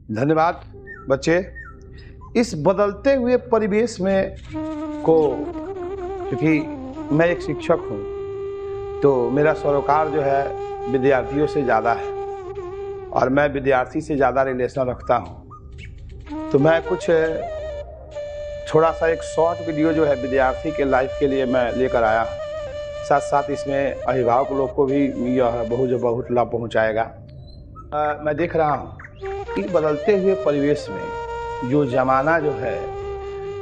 धन्यवाद बच्चे। इस बदलते हुए परिवेश में क्योंकि मैं एक शिक्षक हूँ तो मेरा सरोकार जो है विद्यार्थियों से ज़्यादा है और मैं विद्यार्थी से ज़्यादा रिलेशन रखता हूँ। तो मैं कुछ थोड़ा सा एक शॉर्ट वीडियो जो है विद्यार्थी के लाइफ के लिए मैं लेकर आया हूँ। साथ साथ इसमें अभिभावक लोग को भी यह बहुत लाभ पहुँचाएगा। मैं देख रहा हूँ कि बदलते हुए परिवेश में जो ज़माना जो है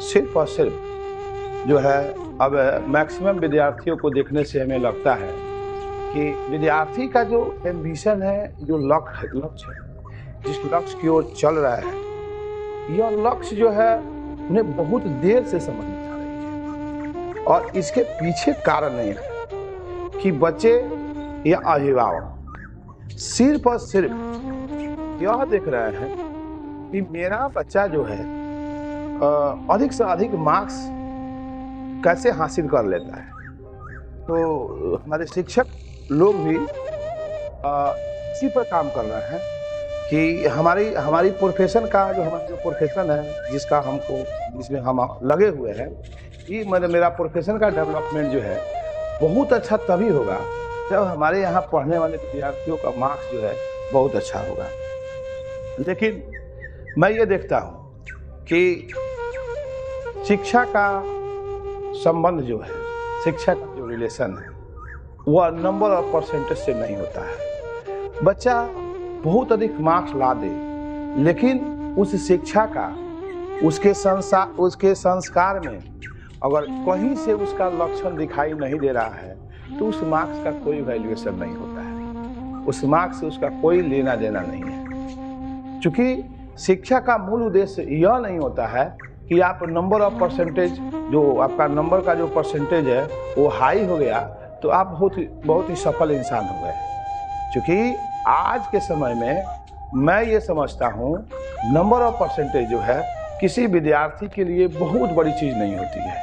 सिर्फ और सिर्फ जो है अब मैक्सिमम विद्यार्थियों को देखने से हमें लगता है कि विद्यार्थी का जो एम्बिशन है, जो लक्ष्य है, जिस लक्ष्य की ओर चल रहा है, यह लक्ष्य जो है उन्हें बहुत देर से समझ में आ रही है। और इसके पीछे कारण नहीं है कि बच्चे या अभिभावक सिर्फ और सिर्फ यह देख रहे हैं कि मेरा बच्चा जो है अधिक से अधिक मार्क्स कैसे हासिल कर लेता है। तो हमारे शिक्षक लोग भी इसी पर काम कर रहे हैं कि हमारी प्रोफेशन का हमारा जो प्रोफेशन है जिसमें हम लगे हुए हैं, ये मेरा प्रोफेशन का डेवलपमेंट जो है बहुत अच्छा तभी होगा जब हमारे यहाँ पढ़ने वाले विद्यार्थियों का मार्क्स जो है बहुत अच्छा होगा। लेकिन मैं ये देखता हूँ कि शिक्षा का संबंध जो है, शिक्षा का जो रिलेशन है, वह नंबर और परसेंटेज से नहीं होता है। बच्चा बहुत अधिक मार्क्स ला दे, लेकिन उस शिक्षा का उसके संस्कार में अगर कहीं से उसका लक्षण दिखाई नहीं दे रहा है तो उस मार्क्स का कोई वैल्यूएशन नहीं होता है, उस मार्क्स से उसका कोई लेना देना नहीं है। क्योंकि शिक्षा का मूल उद्देश्य यह नहीं होता है कि आप नंबर ऑफ परसेंटेज, जो आपका नंबर का जो परसेंटेज है वो हाई हो गया तो आप बहुत ही सफल इंसान हो गए। क्योंकि आज के समय में मैं ये समझता हूँ नंबर ऑफ परसेंटेज जो है किसी विद्यार्थी के लिए बहुत बड़ी चीज़ नहीं होती है।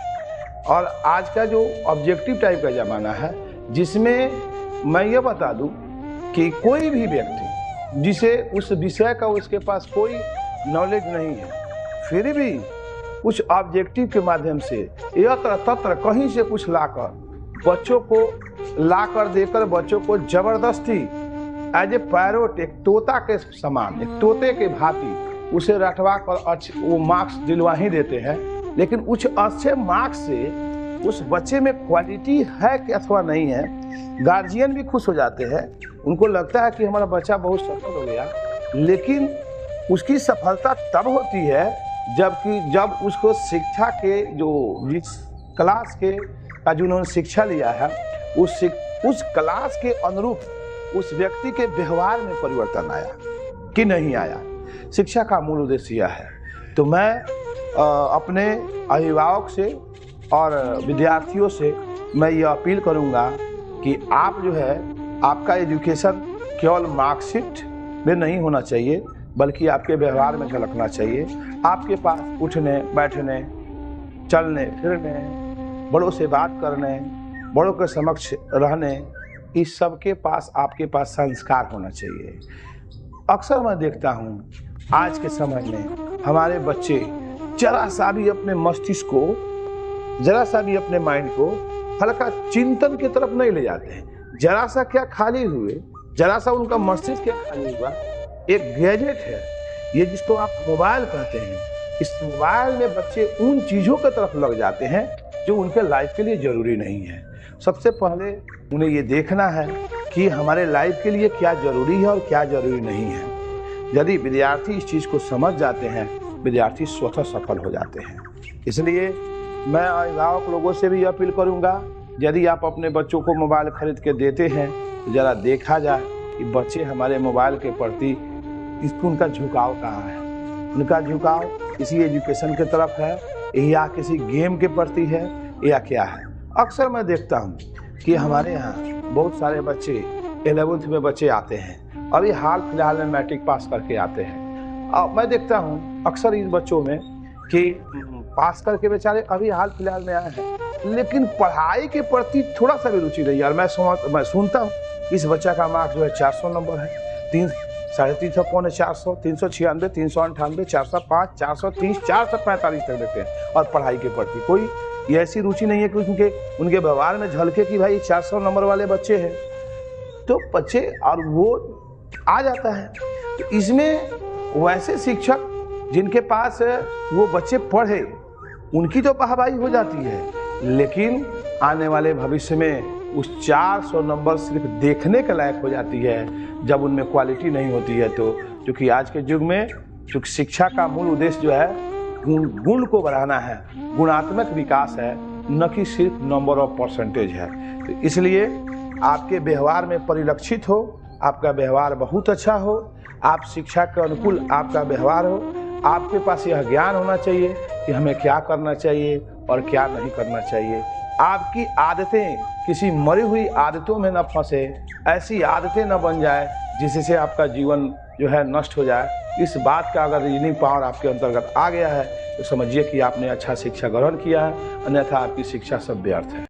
और आज का जो ऑब्जेक्टिव टाइप का ज़माना है जिसमें मैं ये बता दूँ कि कोई भी व्यक्ति जिसे उस विषय का उसके पास कोई नॉलेज नहीं है, फिर भी कुछ ऑब्जेक्टिव के माध्यम से यत्र तत्र कहीं से कुछ लाकर देकर बच्चों को जबरदस्ती एज ए पैरोट, एक तोता के समान, एक तोते के भांति उसे रटवा कर वो मार्क्स दिलवा ही देते हैं। लेकिन कुछ अच्छे मार्क्स से उस बच्चे में क्वालिटी है कि अथवा नहीं है, गार्जियन भी खुश हो जाते हैं। उनको लगता है कि हमारा बच्चा बहुत सफल हो गया, लेकिन उसकी सफलता तब होती है जब उसको शिक्षा के जिस क्लास के का जिन्होंने शिक्षा लिया है उस क्लास के अनुरूप उस व्यक्ति के व्यवहार में परिवर्तन आया कि नहीं आया। शिक्षा का मूल उद्देश्य यह है। तो मैं अपने अभिभावक से और विद्यार्थियों से मैं ये अपील करूंगा कि आप जो है, आपका एजुकेशन केवल मार्कशीट में नहीं होना चाहिए बल्कि आपके व्यवहार में झलकना चाहिए। आपके पास उठने बैठने, चलने फिरने, बड़ों से बात करने, बड़ों के समक्ष रहने, इस सब के पास आपके पास संस्कार होना चाहिए। अक्सर मैं देखता हूँ आज के समय में हमारे बच्चे जरा सा भी अपने मस्तिष्क को, जरा सा भी अपने माइंड को हल्का चिंतन की तरफ नहीं ले जाते हैं। जरा सा क्या खाली हुए, जरा सा उनका मस्तिष्क क्या खाली हुआ, एक गैजेट है ये जिसको आप मोबाइल कहते हैं। इस मोबाइल में बच्चे उन चीज़ों की तरफ लग जाते हैं जो उनके लाइफ के लिए ज़रूरी नहीं है। सबसे पहले उन्हें ये देखना है कि हमारे लाइफ के लिए क्या ज़रूरी है और क्या ज़रूरी नहीं है। यदि विद्यार्थी इस चीज़ को समझ जाते हैं, विद्यार्थी स्वतः सफल हो जाते हैं। इसलिए मैं अभिभावक लोगों से भी अपील करूँगा, यदि आप अपने बच्चों को मोबाइल खरीद के देते हैं तो ज़रा देखा जाए कि बच्चे हमारे मोबाइल के प्रति उनका झुकाव कहाँ है। उनका झुकाव किसी एजुकेशन की तरफ है या किसी गेम के प्रति है या क्या है। अक्सर मैं देखता हूँ कि हमारे यहाँ बहुत सारे बच्चे 11th में बच्चे आते हैं, अभी हाल फिलहाल में मैट्रिक पास करके आते हैं। अब मैं देखता हूँ अक्सर इन बच्चों में कि पास करके बेचारे अभी हाल फिलहाल में आए हैं, लेकिन पढ़ाई के प्रति थोड़ा सा भी रुचि नहीं है। और मैं सुनता हूँ इस बच्चा का मार्क्स जो है 400 नंबर है, 350, पौने 400, 396, 398, 405, 430, 445 तक देते हैं। और पढ़ाई के प्रति कोई ये ऐसी रुचि नहीं है कि उनके व्यवहार में झलके कि भाई 400 नंबर वाले बच्चे हैं, तो बच्चे और वो आ जाता है। तो इसमें वैसे शिक्षक जिनके पास वो बच्चे पढ़े उनकी तो वाहवाही हो जाती है, लेकिन आने वाले भविष्य में उस 400 नंबर सिर्फ देखने के लायक हो जाती है जब उनमें क्वालिटी नहीं होती है। तो क्योंकि आज के युग में चूँकि शिक्षा का मूल उद्देश्य जो है गुण को बढ़ाना है, गुणात्मक विकास है, न कि सिर्फ नंबर ऑफ परसेंटेज है। तो इसलिए आपके व्यवहार में परिलक्षित हो, आपका व्यवहार बहुत अच्छा हो, आप शिक्षा के अनुकूल आपका व्यवहार हो, आपके पास यह ज्ञान होना चाहिए कि हमें क्या करना चाहिए और क्या नहीं करना चाहिए। आपकी आदतें किसी मरी हुई आदतों में न फंसे, ऐसी आदतें न बन जाए जिससे आपका जीवन जो है नष्ट हो जाए। इस बात का अगर रीजनिंग पावर आपके अंतर्गत आ गया है तो समझिए कि आपने अच्छा शिक्षा ग्रहण किया है, अन्यथा आपकी शिक्षा सब व्यर्थ है।